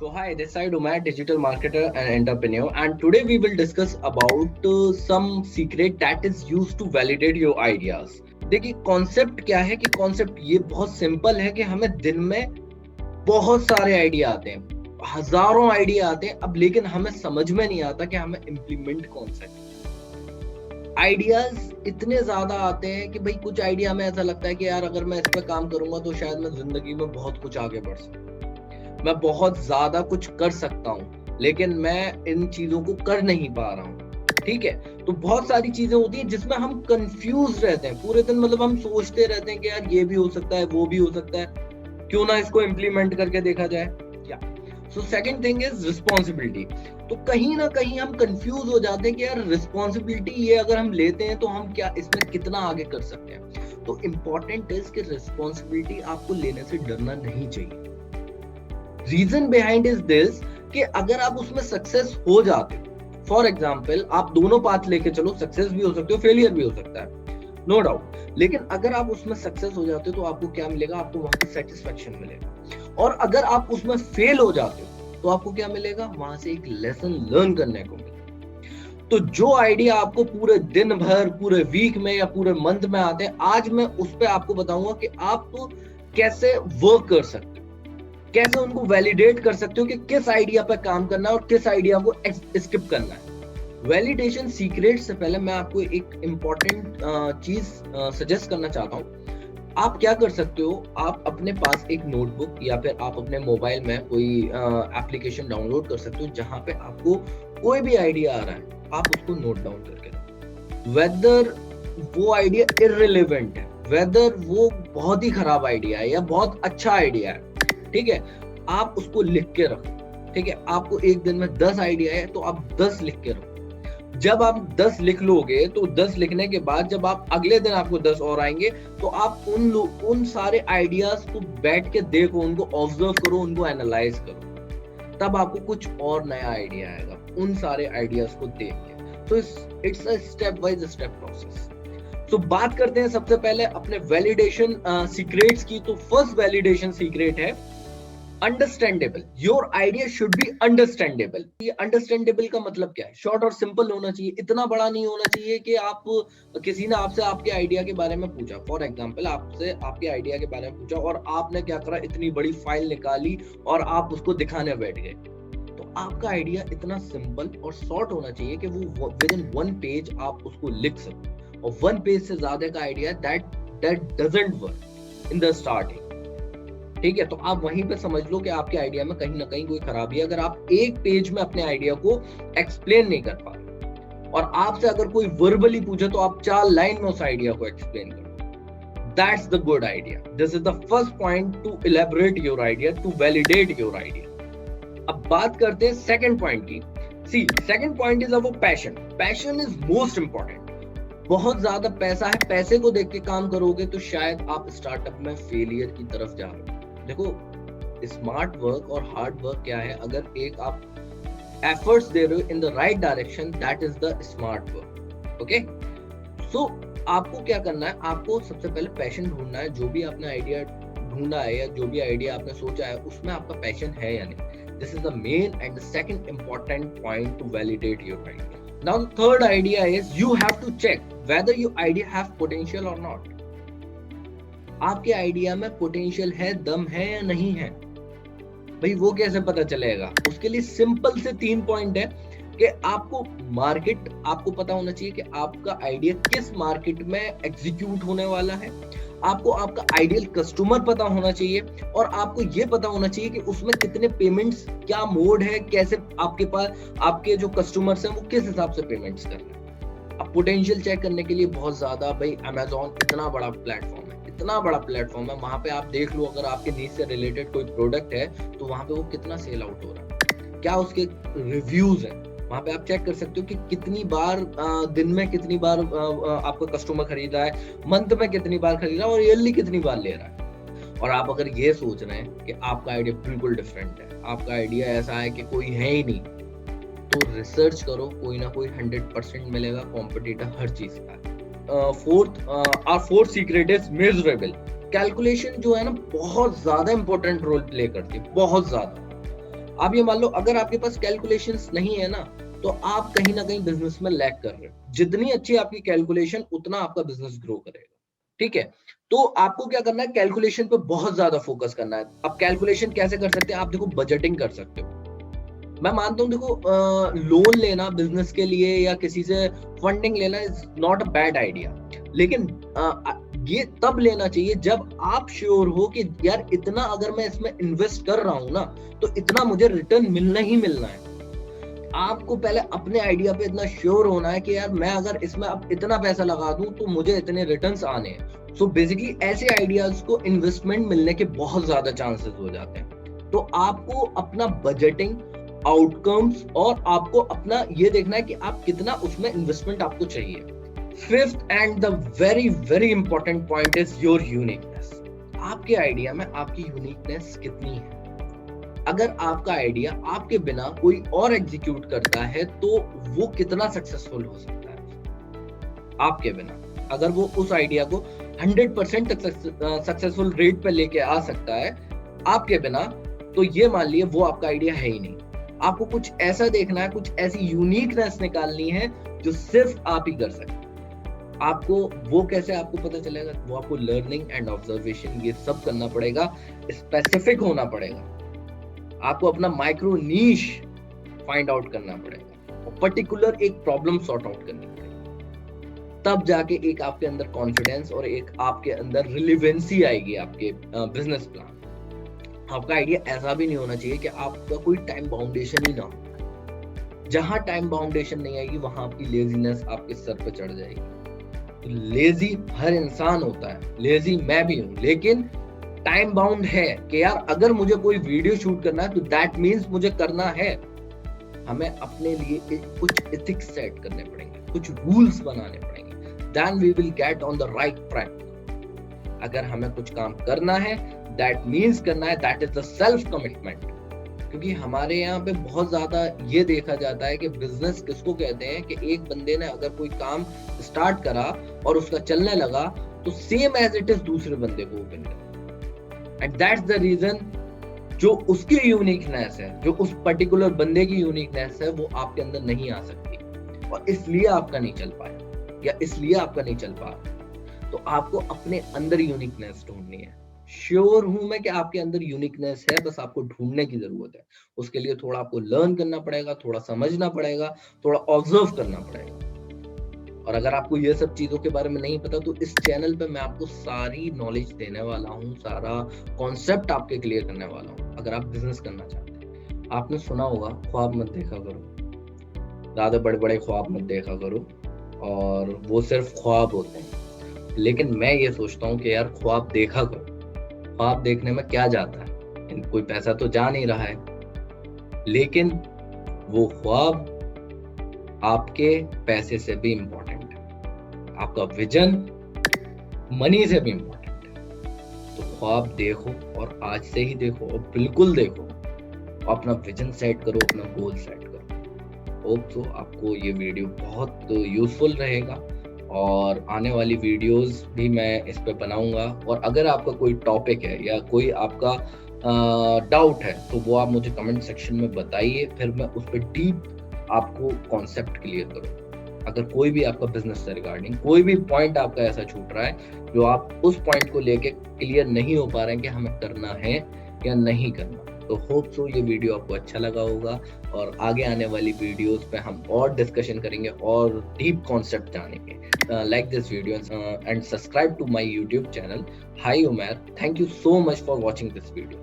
So hi, this side Umar, digital marketer and entrepreneur, and today we will discuss about some secret that is used to validate your ideas. देखिए concept क्या है कि concept ये बहुत simple है कि हमें दिन में बहुत सारे आइडिया आते हैं, हजारों आइडिया आते हैं, अब लेकिन हमें समझ में नहीं आता कि हमें इम्प्लीमेंट कौन सा है। आइडियाज इतने ज्यादा आते हैं कि भाई कुछ आइडिया में ऐसा लगता है कि यार अगर मैं इस पर काम करूंगा तो शायद मैं जिंदगी में बहुत कुछ आगे बढ़ सकूं, मैं बहुत ज्यादा कुछ कर सकता हूँ, लेकिन मैं इन चीजों को कर नहीं पा रहा हूँ। ठीक है, तो बहुत सारी चीजें होती हैं जिसमें हम कंफ्यूज रहते हैं पूरे दिन, मतलब हम सोचते रहते हैं कि यार ये भी हो सकता है, वो भी हो सकता है, क्यों ना इसको इम्प्लीमेंट करके देखा जाए। या so second thing is responsibility. तो कहीं ना कहीं हम कंफ्यूज हो जाते हैं कि यार रिस्पॉन्सिबिलिटी ये अगर हम लेते हैं तो हम क्या इसमें कितना आगे कर सकते हैं। तो इम्पोर्टेंट इज कि रिस्पॉन्सिबिलिटी आपको लेने से डरना नहीं चाहिए। रीजन बिहाइंड इज दिस कि अगर आप उसमें सक्सेस हो जाते हो, फॉर एग्जाम्पल आप दोनों पाथ लेके चलो, सक्सेस भी हो सकते हो, फेलियर भी हो सकता है, नो डाउट, लेकिन अगर आप उसमें सक्सेस हो जाते हो तो आपको क्या मिलेगा, आपको वहां की सेटिस्फेक्शन मिलेगा। और अगर आप उसमें फेल हो जाते हो तो आपको क्या मिलेगा, वहां से एक लेसन लर्न करने को मिलेगा। तो जो आइडिया आपको पूरे दिन भर, पूरे वीक में या पूरे मंथ में आते हैं, आज मैं उस पर आपको बताऊंगा कि आप कैसे वर्क कर सकते हो, कैसे उनको वैलिडेट कर सकते हो कि किस आइडिया पर काम करना है और किस आइडिया को स्किप करना है। वैलिडेशन सीक्रेट से पहले मैं आपको एक इंपॉर्टेंट चीज सजेस्ट करना चाहता हूँ। आप क्या कर सकते हो, आप अपने पास एक नोटबुक या फिर आप अपने मोबाइल में कोई एप्लीकेशन डाउनलोड कर सकते हो जहां पे आपको कोई भी आइडिया आ रहा है, आप उसको नोट डाउन करके रखो। वेदर वो आइडिया इररिलेवेंट है, वेदर वो बहुत ही खराब आइडिया है या बहुत अच्छा आइडिया है, ठीक है, आप उसको लिख के रखो। ठीक है, आपको एक दिन में 10 आइडिया है तो आप 10 लिख के रखो। जब आप 10 लिख लोगे तो 10 लिखने के बाद जब आप अगले दिन आपको 10 और आएंगे तो आप उन सारे आइडियाज को बैठ के देखो, उनको ऑब्जर्व करो, उनको एनालाइज करो, तब आपको कुछ और नया आइडिया आएगा उन सारे आइडियाज को देख के। तो it's a step by step process. तो बात करते हैं सबसे पहले अपने वैलिडेशन सीक्रेट्स की। तो फर्स्ट वैलिडेशन सीक्रेट है understandable. Your idea should be understandable. ये अंडरस्टैंडेबल का मतलब क्या है, शॉर्ट और सिंपल होना चाहिए, इतना बड़ा नहीं होना चाहिए कि आप किसी ने आपसे आपके आइडिया के बारे में पूछा, फॉर एग्जांपल आपसे आपके आइडिया के बारे में पूछा और आपने क्या करा, इतनी बड़ी फाइल निकाली और आप उसको दिखाने बैठ गए। तो आपका आइडिया इतना सिंपल और शॉर्ट होना चाहिए कि वो विद इन 1 पेज आप उसको लिख सको, और 1 पेज से ज्यादा का idea that doesn't work in the starting. ठीक है, तो आप वहीं पे समझ लो कि आपके आइडिया में कहीं ना कहीं कोई खराबी है, अगर आप एक पेज में अपने आइडिया को एक्सप्लेन नहीं कर पा रहे और आपसे अगर कोई वर्बली पूछे तो आप 4 लाइन में उस आइडिया को एक्सप्लेन करो। That's the good idea. This is the first point to elaborate your idea, to validate your idea. अब बात करते हैं सेकंड पॉइंट की। See second point is our passion. Passion is most important. बहुत ज्यादा पैसा है, पैसे को देख के काम करोगे तो शायद आप स्टार्टअप में फेलियर की तरफ जा रहे हो। देखो, स्मार्ट वर्क और हार्ड वर्क क्या है, अगर एक आप एफर्ट्स दे रहे हो in the right direction, that is the smart work. Okay, so आपको क्या करना है, आपको सबसे पहले पैशन ढूंढना है। जो भी आपने आइडिया ढूंढा है या जो भी आइडिया आपने सोचा है उसमें आपका पैशन है या नहीं। This is the main and the second important point to validate your idea. Now the third idea is you have to check whether your idea have potential or not. आपके idea में potential है, दम है या नहीं है, भाई वो कैसे पता चलेगा। उसके लिए सिंपल से 3 पॉइंट है कि आपको मार्केट, आपको पता होना चाहिए कि आपका आइडिया किस मार्केट में एग्जीक्यूट होने वाला है, आपको आपका आइडियल कस्टमर पता होना चाहिए, और आपको ये पता होना चाहिए कि उसमें कितने पेमेंट्स, क्या मोड है, कैसे आपके पास आपके जो कस्टमर्स हैं वो किस हिसाब से पेमेंट्स कर रहे हैं। अब पोटेंशियल चेक करने के लिए बहुत ज्यादा, भाई अमेजॉन इतना बड़ा प्लेटफॉर्म है, इतना बड़ा प्लेटफॉर्म है, वहां पे आप देख लो अगर आपके नीड से रिलेटेड कोई प्रोडक्ट है तो वहां पे वो कितना सेल आउट हो रहा है, क्या उसके रिव्यूज हैं, वहां पे आप चेक कर सकते हो कि कितनी बार दिन में कितनी बार आपका कस्टमर खरीद रहा है, मंथ में कितनी बार खरीद रहा है और ईयरली कितनी बार ले रहा है। और आप अगर ये सोच रहे हैं कि आपका आइडिया बिल्कुल डिफरेंट है, आपका आइडिया ऐसा है कि कोई है ही नहीं, तो रिसर्च करो, कोई ना कोई 100% मिलेगा, कॉम्पिटिटर हर चीज का। Fourth secret is measurable. Calculation जो है ना बहुत ज्यादा इंपॉर्टेंट रोल प्ले करती है, बहुत ज्यादा। आप ये मान लो अगर आपके पास कैलकुलेशंस नहीं है ना, तो आप कहीं ना कहीं बिजनेस में लैग कर रहे हो। जितनी अच्छी आपकी कैलकुलेशन, उतना आपका बिजनेस ग्रो करेगा। ठीक है, तो आपको क्या करना है, कैलकुलेशन पे बहुत ज्यादा फोकस करना है। अब कैलकुलेशन कैसे कर सकते हैं, आप देखो बजटिंग कर सकते हो। मैं मानता हूँ देखो, लोन लेना बिजनेस के लिए या किसी से फंडिंग लेना is not a bad idea, लेकिन ये तब लेना चाहिए जब आप श्योर हो कि यार इतना अगर मैं इसमें इन्वेस्ट कर रहा हूं ना, तो इतना मुझे रिटर्न मिलना ही मिलना है। आपको पहले अपने आइडिया पे इतना श्योर होना है कि यार मैं अगर इसमें अब इतना पैसा लगा दूं तो मुझे इतने रिटर्न्स आने हैं। सो बेसिकली ऐसे आइडियाज को इन्वेस्टमेंट मिलने के बहुत ज्यादा चांसेस हो जाते हैं। तो आपको अपना बजटिंग, आउटकम्स और आपको अपना ये देखना है कि आप कितना उसमें इन्वेस्टमेंट आपको चाहिए। Fifth and the very very important point is your uniqueness. आपके आइडिया में आपकी यूनिकनेस कितनी है। अगर आपका आइडिया आपके बिना कोई और एग्जीक्यूट करता है तो वो कितना सक्सेसफुल हो सकता है आपके बिना। अगर वो उस आइडिया को 100% सक्सेसफुल रेट पे लेके आ सकता है आपके बिना, तो ये मान लिए वो आपका आइडिया है ही नहीं। आपको कुछ ऐसा देखना है, कुछ ऐसी यूनिकनेस निकालनी है जो सिर्फ आप ही कर सकते हैं। आपको वो कैसे आपको पता चलेगा, वो आपको लर्निंग एंड ऑब्जर्वेशन ये सब करना पड़ेगा, स्पेसिफिक होना पड़ेगा। आपको अपना माइक्रो नीश फाइंड आउट करना पड़ेगा और पर्टिकुलर एक प्रॉब्लम सॉर्ट आउट करनी पड़ेगी। तब जाके एक आपके अंदर कॉन्फिडेंस और एक आपके अंदर रिलेवेंसी आएगी आपके बिजनेस प्लान। आपका आइडिया ऐसा भी नहीं होना चाहिए कि आपका कोई टाइम बाउंडेशन ही ना हो। जहां टाइम बाउंडेशन नहीं आएगी वहां आपकी लेजीनेस आपके सर पे चढ़ जाएगी। तो लेजी हर इंसान होता है, लेजी मैं भी हूं, लेकिन टाइम बाउंड है कि यार अगर मुझे कोई वीडियो शूट करना है तो दैट मीन्स मुझे करना है। हमें अपने लिए कुछ एथिक्स सेट करने पड़ेंगे, कुछ रूल्स बनाने पड़ेंगे, then we will get on the right track. अगर हमें कुछ काम करना है, दैट मीन्स करना है, that is the self commitment. क्योंकि हमारे यहाँ पे बहुत ज्यादा ये देखा जाता है कि बिजनेस किसको कहते हैं कि एक बंदे ने अगर कोई काम स्टार्ट करा और उसका चलने लगा तो सेम एज इट इज दूसरे बंदे को ओपन कर। एंड दैट्स द रीजन, जो उसकी यूनिकनेस है, जो उस पर्टिकुलर बंदे की यूनिकनेस है, वो आपके अंदर नहीं आ सकती और इसलिए आपका नहीं चल पाया या इसलिए आपका नहीं चल पा रहा। तो आपको अपने अंदर यूनिकनेस ढूंढनी है। श्योर हूं मैं कि आपके अंदर यूनिकनेस है, बस आपको ढूंढने की जरूरत है। उसके लिए थोड़ा आपको लर्न करना पड़ेगा, थोड़ा समझना पड़ेगा, थोड़ा ऑब्जर्व करना पड़ेगा। और अगर आपको ये सब चीजों के बारे में नहीं पता तो इस चैनल पे मैं आपको सारी नॉलेज देने वाला हूँ, सारा कॉन्सेप्ट आपके क्लियर करने वाला हूँ। अगर आप बिजनेस करना चाहते हैं, आपने सुना होगा ख्वाब मत देखा करो, ज्यादा बड़े बड़े ख्वाब मत देखा करो, और वो सिर्फ ख्वाब होते हैं। लेकिन मैं ये सोचता हूँ कि यार ख्वाब देखा करो। ख्वाब देखने में क्या जाता है, कोई पैसा तो जा नहीं रहा है, लेकिन वो ख्वाब आपके पैसे से भी इंपॉर्टेंट है, आपका विजन मनी से भी इंपॉर्टेंट है। तो ख्वाब देखो और आज से ही देखो और बिल्कुल देखो, अपना विजन सेट करो, अपना गोल सेट करो। होप सो आपको ये वीडियो बहुत यूजफुल रहेगा और आने वाली वीडियोस भी मैं इस पे बनाऊंगा। और अगर आपका कोई टॉपिक है या कोई आपका डाउट है तो वो आप मुझे कमेंट सेक्शन में बताइए, फिर मैं उस पर डीप आपको कॉन्सेप्ट क्लियर करूँ। अगर कोई भी आपका बिजनेस से रिगार्डिंग कोई भी पॉइंट आपका ऐसा छूट रहा है जो आप उस पॉइंट को लेके क्लियर नहीं हो पा रहे हैं कि हमें करना है या नहीं करना, तो होप सो ये वीडियो आपको अच्छा लगा होगा और आगे आने वाली वीडियोस पे हम और डिस्कशन करेंगे और डीप कॉन्सेप्ट जानेंगे। Like this video and subscribe to my YouTube channel. Hi Umair, thank you so much for watching this video.